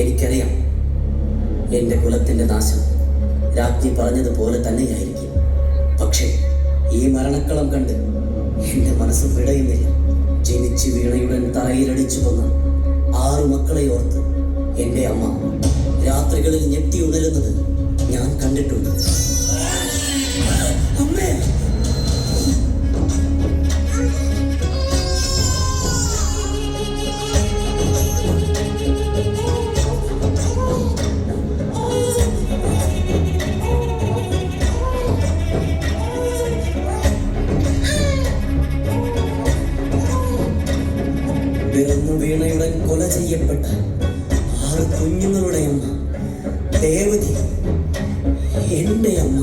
എനിക്കറിയാം എൻ്റെ കുലത്തിൻ്റെ നാശം രാജ്ഞി പറഞ്ഞതുപോലെ തന്നെയായിരിക്കും. പക്ഷേ ഈ മരണക്കളം കണ്ട് എൻ്റെ മനസ്സ് പിടയുന്നില്ല. ജനിച്ച് വീണയുടൻ തറയിലടിച്ചു കൊന്ന 6 മക്കളെ ഓർത്ത് എൻ്റെ അമ്മ രാത്രികളിൽ ഞെട്ടി ഉണരുന്നത് ഞാൻ കണ്ടിട്ടുണ്ട്. അമ്മേ, പിറന്നു വീണയുടൻ കൊല ചെയ്യപ്പെട്ട 6 കുഞ്ഞുങ്ങളുടെ അമ്മ ദേവതി, എൻ്റെ അമ്മ.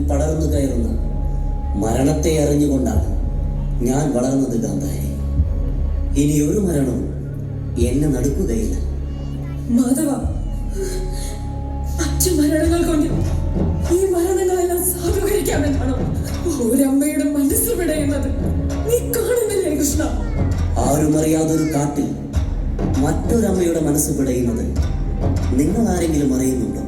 പടർന്നു കയറുന്ന മരണത്തെ അറിഞ്ഞുകൊണ്ടാണ് ഞാൻ വളർന്നത് ഗാന്ധാരി. ഇനി ഒരു മരണവും എന്നെ നടുക്കുകയില്ല. മാധവ, മറ്റു മരണങ്ങൾ കൊണ്ട് ഈ മരണങ്ങളെല്ലാം സാധൂകരിക്കാമെന്നാണോ ഒരമ്മയുടെ മനസ്സ് പിടയുന്നത്? നീ കാണുന്നില്ലേ കൃഷ്ണ? ആരും അറിയാതൊരു കാട്ടിൽ മറ്റൊരമ്മയുടെ മനസ്സ് പിടയുന്നത് നിങ്ങൾ ആരെങ്കിലും അറിയുന്നുണ്ടോ?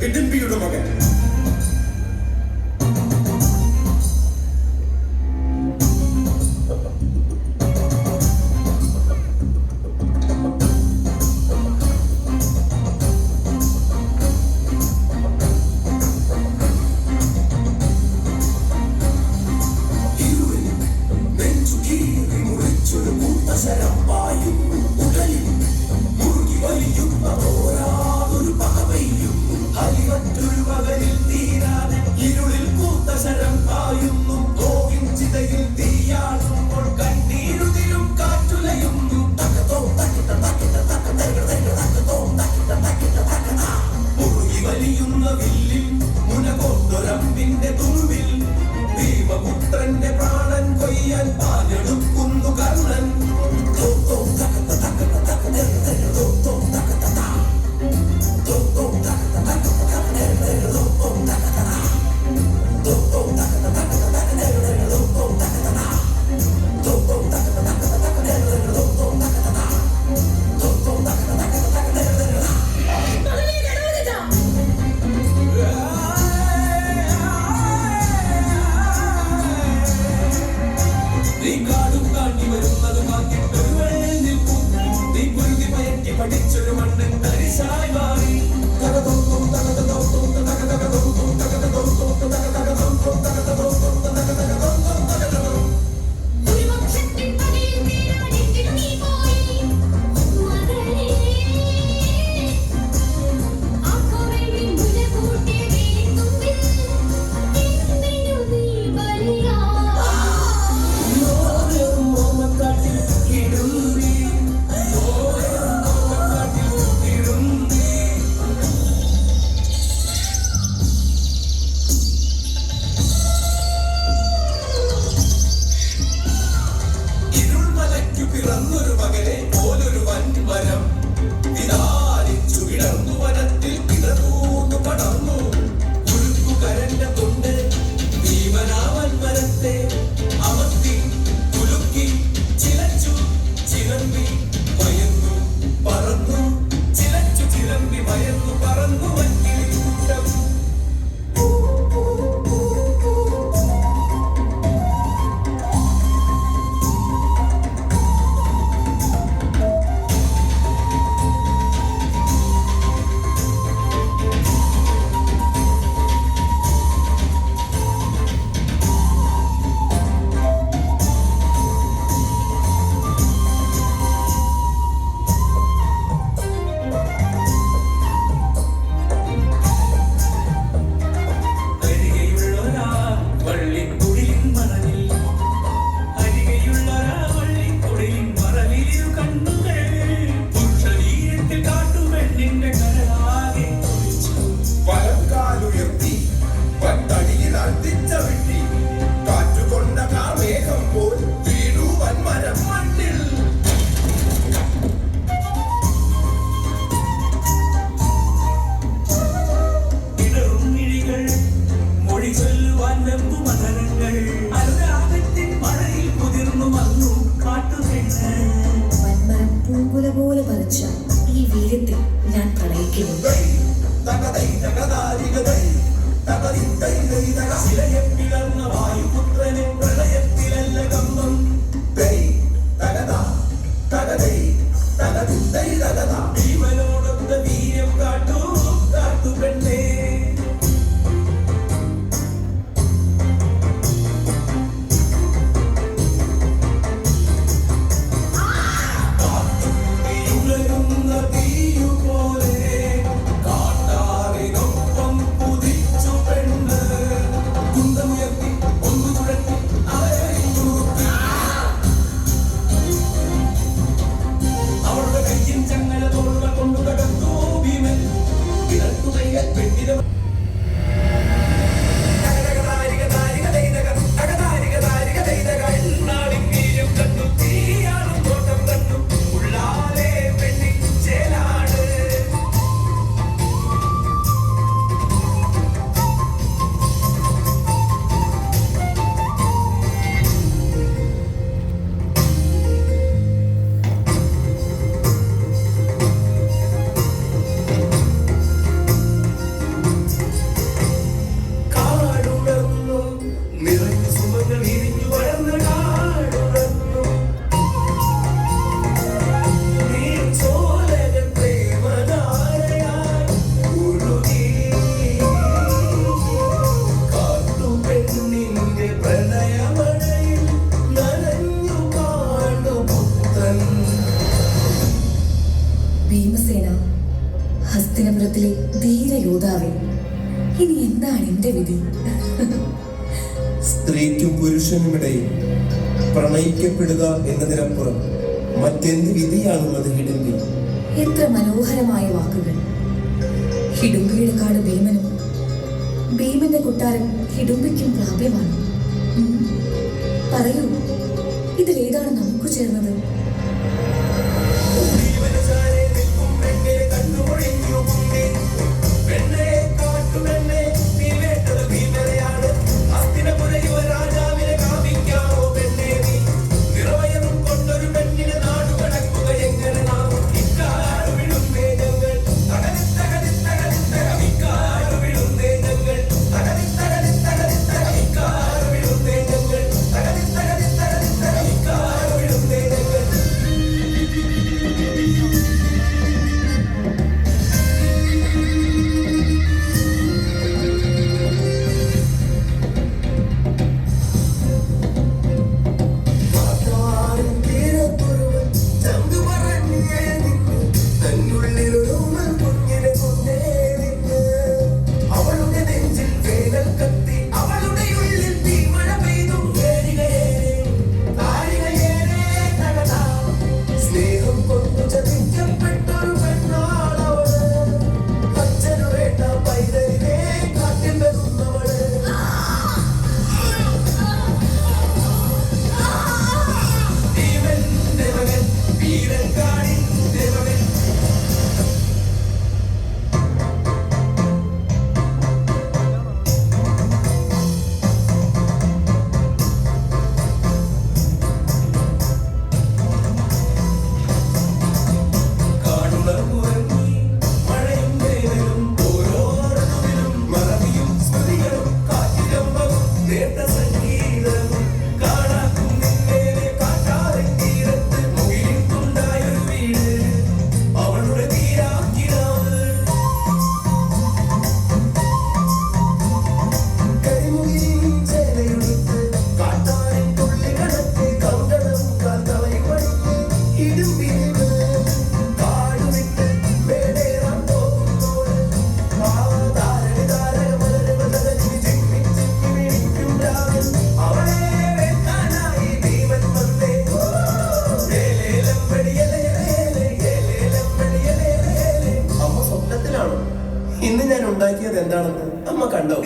ഹിഡിംബിയുടെ മകൻ. പോലെ പറിച്ച ഈ വീര്യത്തിൽ ഞാൻ പ്രണയിക്കുന്നു. ജീവനോടൊത്ത വീര്യം ഹസ്തിനപുരത്തിലെ ധീരയോദ്ധാവേ, ഇനി എന്താണ് എന്റെ വിധി? സ്ത്രീക്കും പുരുഷനുമിടയിൽ പ്രണയിക്കപ്പെടുക എന്നതിനപ്പുറം മറ്റെന്ത് വിധിയാണുള്ളത് ഹിഡംബി? എത്ര മനോഹരമായ വാക്കുകൾ! ഹിഡുംബിയുടെ കാട് ഭീമനും, ഭീമന്റെ കൊട്ടാരം ഹിഡുംബിക്കും പ്രാപ്യമാണ്. പറയൂ, ഇതിലേതാണ് നമുക്ക് ചേർന്നത്? ഇന്ന് ഞാൻ ഉണ്ടാക്കിയത് എന്താണെന്ന് അമ്മ കണ്ടോ?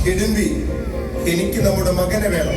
ഹിഡംബി, എനിക്ക് നമ്മുടെ മകനെ വേണം.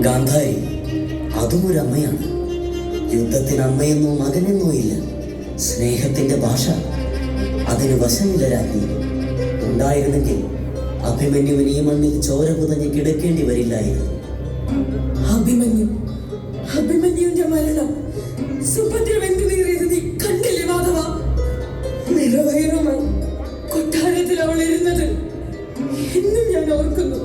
ഗാന്ധാരി അതും ഒരു അമ്മയാണ്. യുദ്ധത്തിന് അമ്മയെന്നോ മകനെന്നോ ഇല്ല. സ്നേഹത്തിന്റെ ഭാഷ, അതിന് വശമില്ല രാജ്ഞി. ഉണ്ടായിരുന്നെങ്കിൽ അഭിമന്യുവിന് ഈ മണ്ണിൽ ചോര പുതഞ്ഞ് കിടക്കേണ്ടി വരില്ലായിരുന്നു. അഭിമന്യുവിന്റെ മരണം സുഭദ്ര വെന്തുനീറിയത് നീ കണ്ടില്ലേ മാധവ? നിറവയറുമായി കൊട്ടാരത്തിൽ അവൾ ഇരുന്നത് എന്നും ഞാൻ ഓർക്കുന്നു.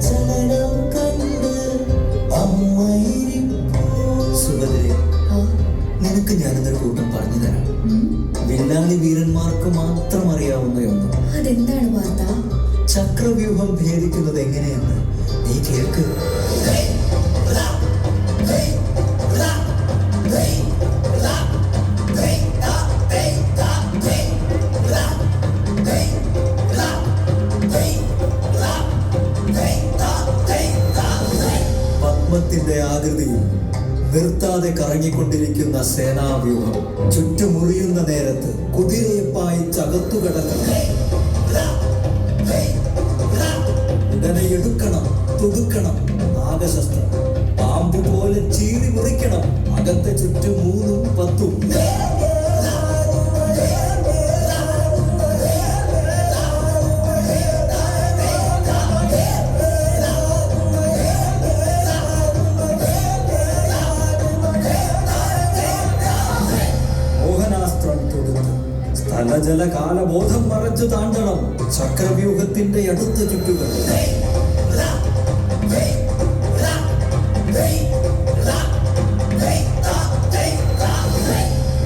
ചലനം കണ്ട് അമ്മ സുഭദ്രെ, നിനക്ക് ഞാനെന്നൊരു കൂട്ടം പറഞ്ഞു തരാം. വില്ലാളി വീരന്മാർക്ക് മാത്രം അറിയാവുന്നയൊന്നും. അതെന്താണ് വാർത്ത? ചക്രവ്യൂഹം ഭേദിക്കുന്നത് എങ്ങനെയെന്ന് നീ കേൾക്ക്. പത്മത്തിന്റെ ആകൃതിയിൽ നിർത്താതെ കറങ്ങിക്കൊണ്ടിരിക്കുന്ന സേനാവ്യൂഹം ചുറ്റുമുറിയുന്ന നേരത്ത് കുതിരയെ പായിച്ചകത്തു കിടക്കണം. ഉടനെ എടുക്കണം, തുടുക്കണം നാഗശസ്ത്രം. പാമ്പ് പോലെ ചീറി മുറിക്കണം. അകത്തെ ചുറ്റും 3ഉം 10ഉം. മോഹനാസ്ത്രം തൊടുത്ത് സ്ഥലജല കാലബോധം മറച്ചു താണ്ടണം ചക്രവ്യൂഹത്തിന്റെ അടുത്ത ചുറ്റുകൾ.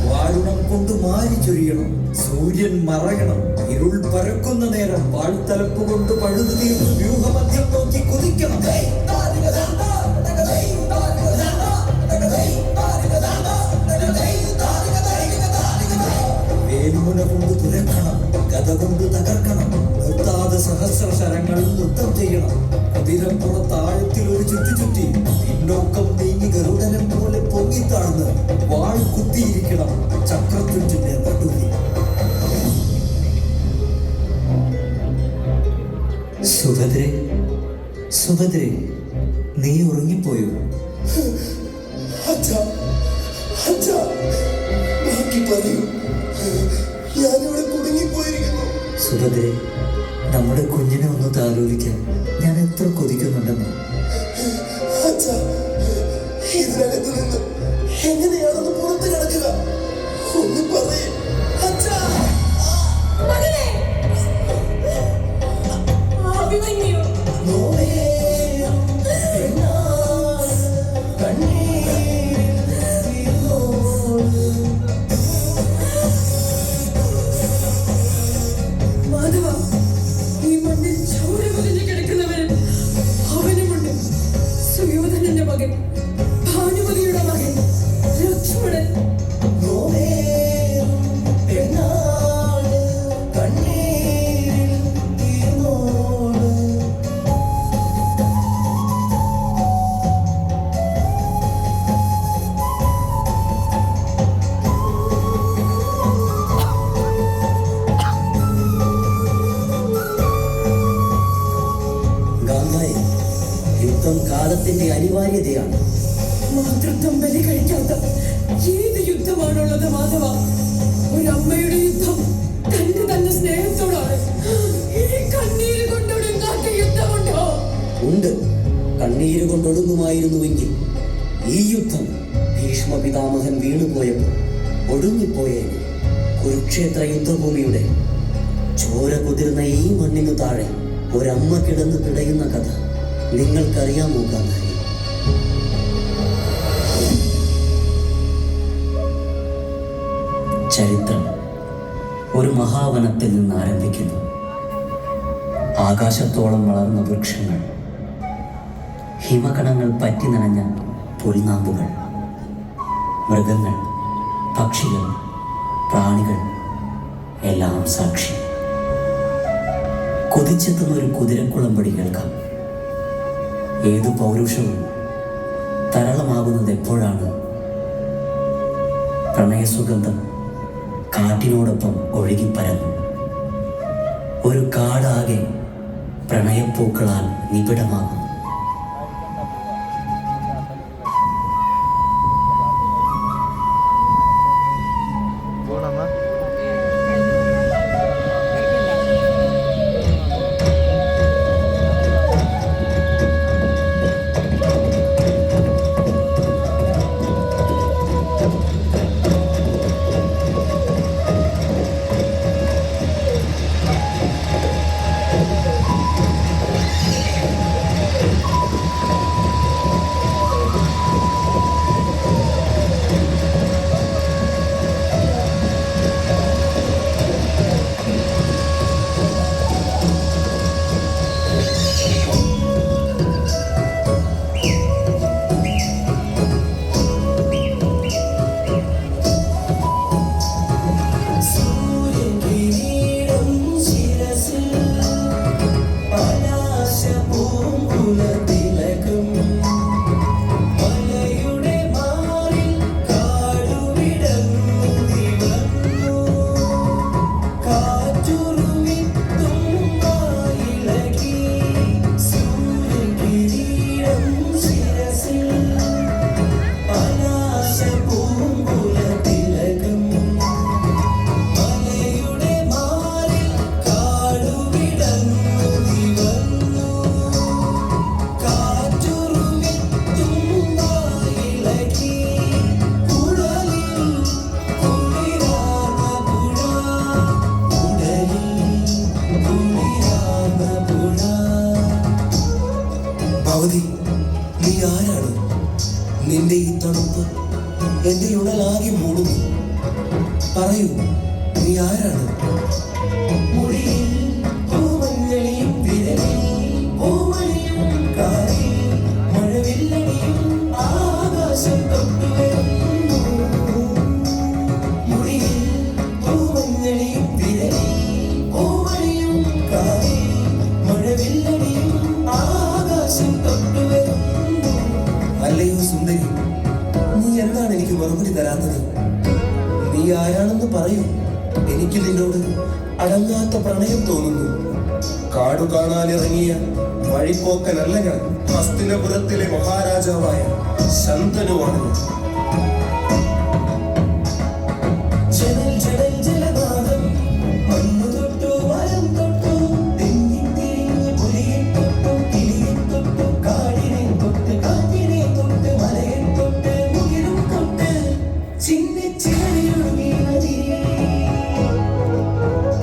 വാരുണം കൊണ്ട് മാരി ചൊരിയണം. സൂര്യൻ മറയണം. ഇരുൾ പരക്കുന്ന നേരം വാൾത്തലപ്പ് കൊണ്ട് പഴുതു തീർന്ന് വ്യൂഹമധ്യം നോക്കി കുതിക്കണം. വേൽമുന കൊണ്ട് തുരക്കണം. ഗത കൊണ്ട് തകർക്കണം. നിർത്താതെ സഹസ്രശരങ്ങൾ നൃത്തം ചെയ്യണം. കുതിരപ്പുറത്താഴത്തിൽ ഒരു ചുറ്റി പിന്നോക്കം നീങ്ങി ഗരുഡനം പോലെ പൊങ്ങിത്താഴ്ന്ന് വാൾ കുത്തിയിരിക്കണം ചക്രത്തുറ്റിന്റെ നടുവിൽ. സുഭദ്രേ, സുഭദ്രേ, നീ ഉറങ്ങിപ്പോയോ? ഞാനിവിടെ കുടുങ്ങിപ്പോയിരിക്കുന്നു. സുഭദ്രേ, നമ്മുടെ കുഞ്ഞിനെ ഒന്ന് താലോലിക്കാൻ ഞാൻ എത്ര കൊതിക്കുന്നുണ്ടെന്നോ. ഇതിനകത്ത് നിന്ന് എങ്ങനെയാണെന്ന് പുറത്ത് കിടക്കുക? ഒന്ന് പറയേ അച്ഛാ. മകനെ! അഭിമന്യു! മാധവ, ഈ മണ്ണിൽ ചോര പൊതിഞ്ഞ് കിടക്കുന്നവൻ അവനുമുണ്ട്. സുയോധനന്റെ മകൻ, ഭാനുമതിയുടെ മകൻ ലക്ഷ്മണൻ. ഗാന്ധാരി, യുദ്ധം കാലത്തിന്റെ അനിവാര്യതയാണ്. മാതൃത്വം ബലി കഴിക്കാത്ത ഏത് യുദ്ധമാണുള്ളത് മാധവ? ഒരമ്മയുടെ യുദ്ധം തന്റെ തന്നെ സ്നേഹത്തോടാണ്. ഈ കണ്ണീര് കൊണ്ടൊടുങ്ങാത്ത യുദ്ധമുണ്ടോ? ഉണ്ട്. കണ്ണീര് കൊണ്ടൊടുങ്ങുമായിരുന്നുവെങ്കിൽ ഈ യുദ്ധം ഭീഷ്മ പിതാമഹൻ വീണുപോയപ്പോൾ ഒടുങ്ങിപ്പോയേനെ. കുരുക്ഷേത്ര യുദ്ധഭൂമിയുടെ ചോര കുതിർന്ന ഈ മണ്ണിനു താഴെ ഒരമ്മ കിടന്ന് പിടയുന്ന കഥ നിങ്ങൾക്കറിയാമോ ഗാന്ധാരി? ചരിത്രം ഒരു മഹാവനത്തിൽ നിന്ന് ആരംഭിക്കുന്നു. ആകാശത്തോളം വളർന്ന വൃക്ഷങ്ങൾ, ഹിമകണങ്ങൾ പറ്റി നനഞ്ഞ പുൽനാമ്പുകൾ, മൃഗങ്ങൾ, പക്ഷികൾ, പ്രാണികൾ എല്ലാം സാക്ഷി. കുതിച്ചെത്തുന്ന ഒരു കുതിരക്കുളമ്പടി കേൾക്കാം. ഏതു പൗരുഷവും തരളമാകുന്നത് എപ്പോഴാണ്? പ്രണയസുഗന്ധം കാറ്റിനോടൊപ്പം ഒഴുകിപ്പരന്നു. ഒരു കാടാകെ പ്രണയപ്പൂക്കളാൽ നിബിഡമാകുന്നു. നിന്റെ ഈ തണുപ്പ് എന്റെ ഉടലാകെ മൂടുന്നു. പറയൂ, നീ ആരാണ്? അല്ലയോ സുന്ദരി, നീ എന്താണ് എനിക്ക് മറുപടി തരാത്തത്? നീ ആരാണെന്ന് പറയൂ. എനിക്ക് നിന്നോട് അടങ്ങാത്ത പ്രണയം തോന്നുന്നു. കാടു കാണാനിറങ്ങിയ വഴിപ്പോക്കനല്ല ഞാൻ. ഹസ്തിനപുരത്തിലെ മഹാരാജാവായ ശന്തനുവാണ് ഞാൻ.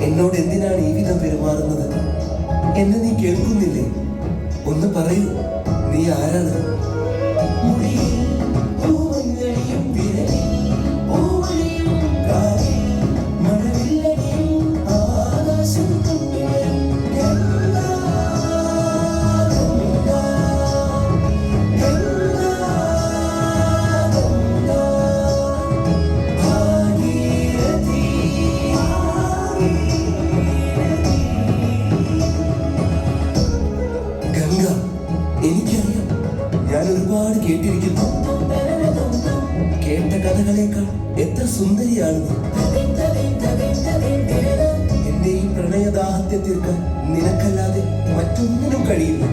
എന്നോട് എന്തിനാണ് ഈ വിധം പെരുമാറുന്നത്? എന്നെ നീ കേൾക്കുന്നില്ലേ? ഒന്ന് പറയൂ, നീ ആരാണ്? ഗംഗ, എനിക്കറിയാം. ഞാൻ ഒരുപാട് കേട്ടിരിക്കുന്നു. കേട്ട കഥകളേക്കാൾ എത്ര സുന്ദരിയാണ് നീ. എന്റെ ഈ പ്രണയദാഹത്തെ തീർക്കാൻ നിനക്കല്ലാതെ മറ്റൊന്നിനും കഴിയില്ല.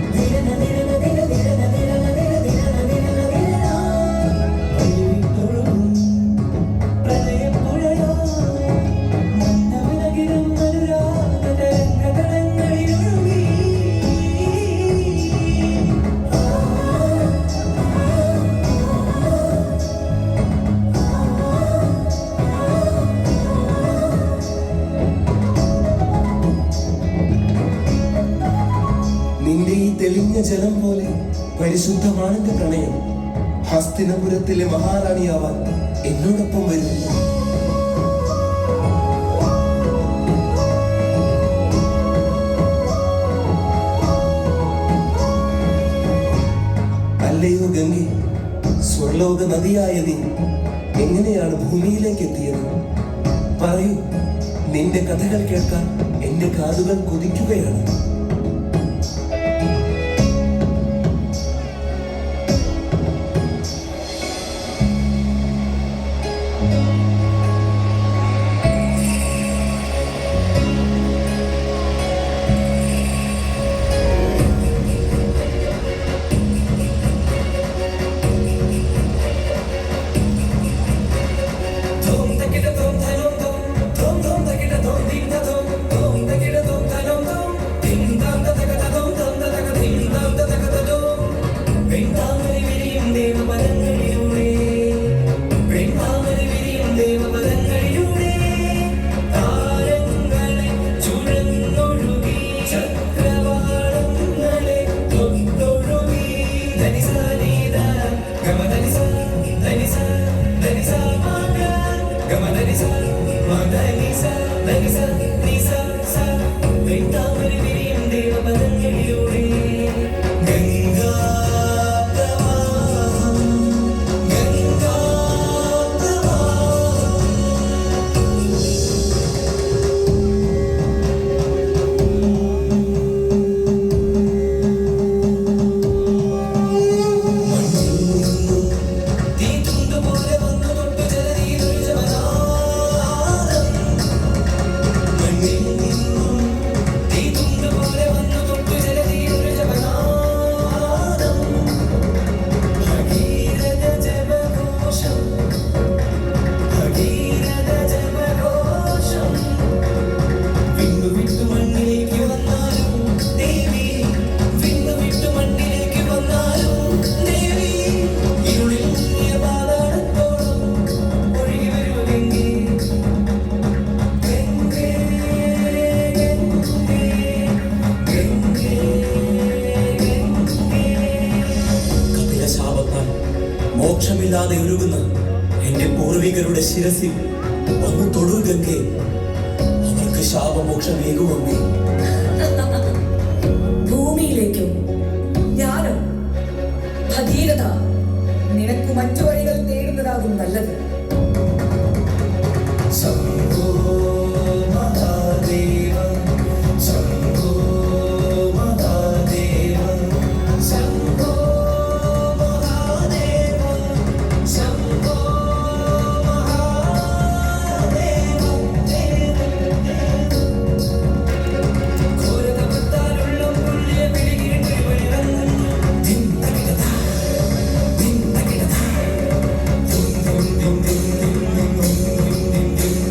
നിന്റെ ഈ തെളിഞ്ഞ ജലം പോലെ പരിശുദ്ധമാണെന്റെ പ്രണയം. ഹസ്തിനപുരത്തിലെ മഹാറാണിയാവാൻ എന്നോടൊപ്പം വരും. അല്ലയോ ഗംഗേ, സ്വർലോക നദിയായ നീ എങ്ങനെയാണ് ഭൂമിയിലേക്ക് എത്തിയത്? പറയൂ, നിന്റെ കഥകൾ കേൾക്കാൻ എന്റെ കാതുകൾ കൊതിക്കുകയാണ്. മോക്ഷമില്ലാതെ ഒഴുകുന്ന എന്റെ പൂർവികരുടെ ശിരസിൽ ഒന്ന് തൊടു ഗംഗേ. അവർക്ക് ശാപമോക്ഷമേകുമേ. ഭൂമിയിലേക്കും ഞാനോ? ഭഗീരഥ, നിനക്ക് മറ്റു വഴികൾ തേടുന്നതാകും നല്ലത്. ശംഭോ മഹാദേവ, ശംഭോ മഹാദേവ, ശംഭോ മഹാദേവ, ശംഭോ മഹാദേവ. ഘോരതപത്താലുള്ള പുള്ളിയെ പിടികിട്ട് വെളിവന്നു. ദിന്തകിടതാ, ദിന്തകിടതാ, ദിം ദിം ദിം ദിം ദിം ദിം ദിം ദിം ദിം.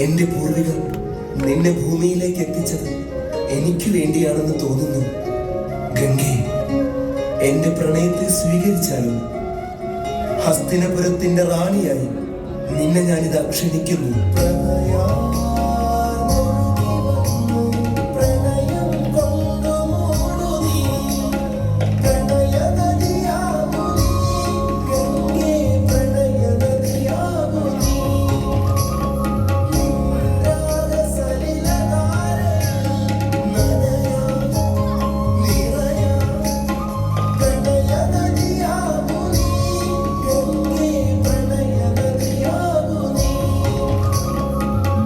എന്റെ പൂർവികർ നിന്നെ ഭൂമിയിലേക്ക് എത്തിച്ചത് എനിക്ക് വേണ്ടിയാണെന്ന് തോന്നുന്നു. ഗംഗേ, എന്റെ പ്രണയത്തെ സ്വീകരിച്ചാലും ഹസ്തിനപുരത്തിന്റെ റാണിയായി നിന്നെ ഞാനിത് ക്ഷണിക്കുന്നു.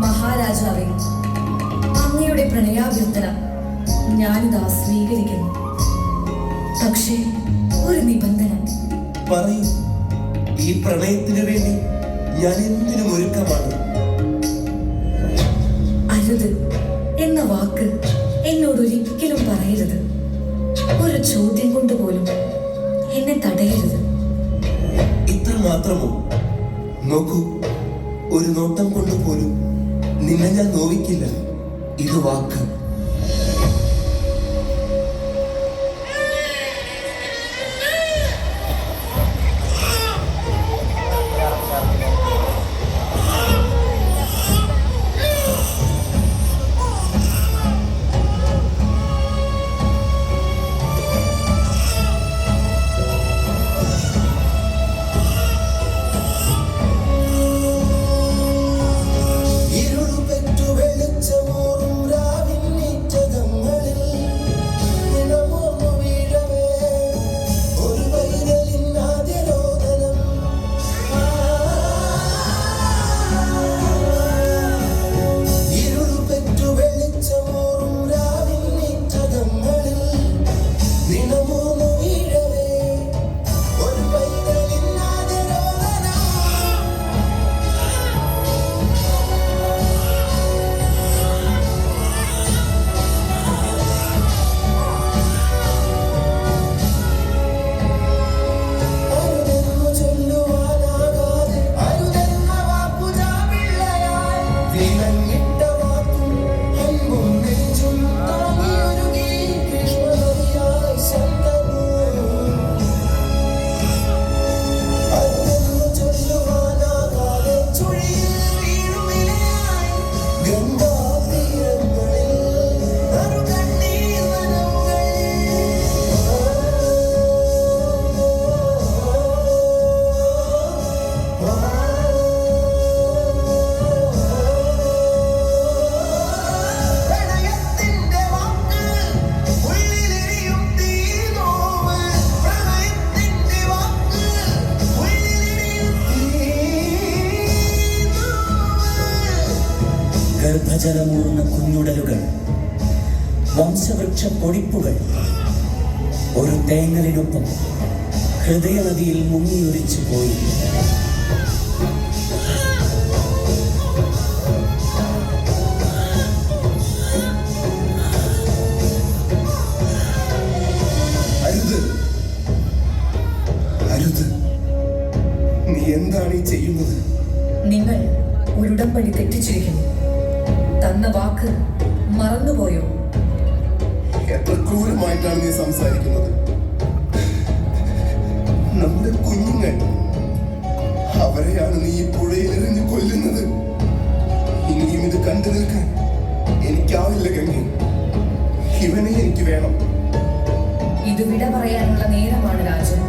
മഹാരാജാവേ, അങ്ങയുടെ പ്രണയാഭ്യർത്ഥന ഞാനിതാ സ്വീകരിക്കുന്നു. പക്ഷേ ഒരു നിബന്ധന. പറയൂ, ഈ പ്രണയത്തിന് വേണ്ടി ഞാൻ എന്തിനും ഒരുക്കമാണ്. അരുത് എന്ന വാക്ക് എന്നോട് ഒരിക്കലും പറയരുത്. ഒരു ചോദ്യം കൊണ്ട് പോലും എന്നെ തടയരുത്. ഇത്ര മാത്രമോ? നോക്കൂ, ഒരു നോട്ടം കൊണ്ട് പോലും നിന്നെ ഞാൻ നോവിക്കില്ല. ഇത് വാക്ക്. ഇരുളുപെറ്റു വെളിച്ചമൂറും രാവിൻ ചഞ്ചലമൂർന്ന കുഞ്ഞുടലുകൾ, വംശവൃക്ഷ പൊടിപ്പുകൾ ഒരു തേങ്ങലിനൊപ്പം ഹൃദയനദിയിൽ മുങ്ങിയൊലിച്ചു പോയി. അരുത്, അരുത്, നീ എന്താണ് ഈ ചെയ്യുന്നത്? നിങ്ങൾ ഒരുടമ്പടി തെറ്റിച്ചിരിക്കുന്നു. തന്ന വാക്ക് മറന്നുപോയോ? എത്ര ക്രൂരമായിട്ടാണ് നീ സംസാരിക്കുന്നത്. നമ്മുടെ കുഞ്ഞുങ്ങൾ, അവരെയാണ് നീ ഈ പുഴയിൽ എറിഞ്ഞ് കൊല്ലുന്നത്. ഇനിയും ഇത് കണ്ടു നിൽക്കാൻ എനിക്കാവില്ല ഗംഗ. ഇവനെ എനിക്ക് വേണം. ഇത് വിട പറയാനുള്ള നേരമാണ് രാജൻ.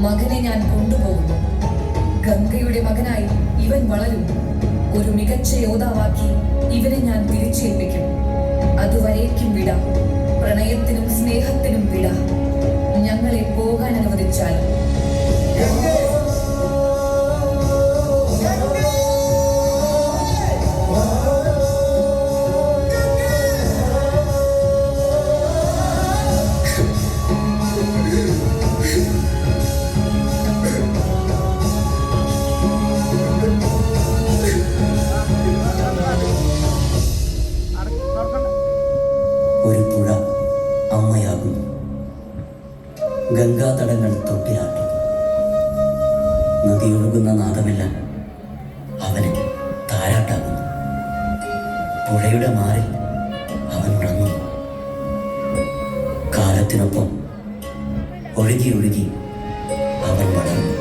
മകനെ ഞാൻ കൊണ്ടുപോകുന്നു. ഗംഗയുടെ മകനായി ഇവൻ വളരും. ഒരു മികച്ച യോദ്ധാവാക്കി ഇവനെ ഞാൻ തിരിച്ചേൽപ്പിക്കും. അതുവരേക്കും വിട. പ്രണയത്തിനും സ്നേഹത്തിനും വിട. ഞങ്ങളെ പോകാൻ അനുവദിച്ചാൽ. ഒരു പുഴ അമ്മയാകുന്നു. ഗംഗാതടങ്ങൾ തൊട്ടിലാട്ടും. നദിയൊഴുകുന്ന നാദമെല്ലാം അവന് താരാട്ടാകുന്നു. പുഴയുടെ മാറിൽ അവൻ ഉറങ്ങുന്നു. കാലത്തിനൊപ്പം ഒഴുകി ഒഴുകി അവൻ വളർന്നു.